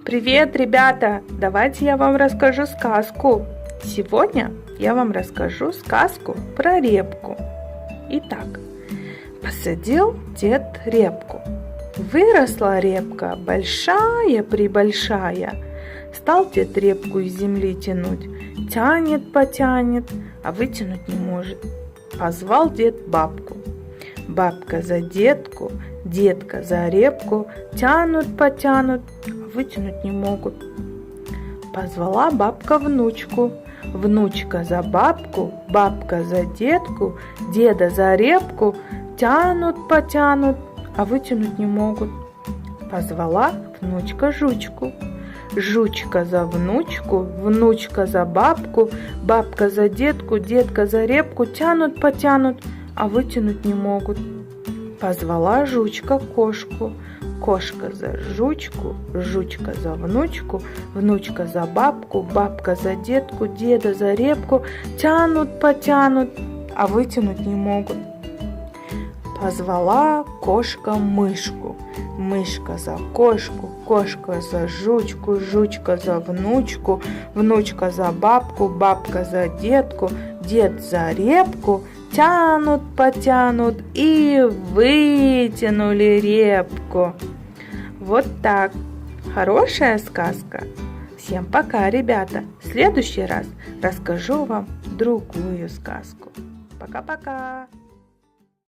Привет, ребята! Давайте я вам расскажу сказку. Сегодня я вам расскажу сказку про репку. Итак, посадил дед репку. Выросла репка большая-пребольшая. Стал дед репку из земли тянуть. Тянет, потянет, а вытянуть не может. Позвал дед бабку. Бабка за детку, детка за репку. Тянут, потянут, вытянуть не могут. Позвала бабка внучку. Внучка за бабку, бабка за детку, деда за репку. Тянут, потянут, а вытянуть не могут. Позвала внучка жучку. Жучка за внучку, внучка за бабку, бабка за детку, детка за репку. Тянут, потянут, а вытянуть не могут. Позвала жучка кошку. Кошка за жучку, жучка за внучку, внучка за бабку, бабка за детку, деда за репку. Тянут, потянут, а вытянуть не могут. Позвала кошка мышку. Мышка за кошку, кошка за жучку, жучка за внучку, внучка за бабку, бабка за детку, дед за репку. Тянут, потянут и вытянули репку. Вот так. Хорошая сказка. Всем пока, ребята. В следующий раз расскажу вам другую сказку. Пока-пока.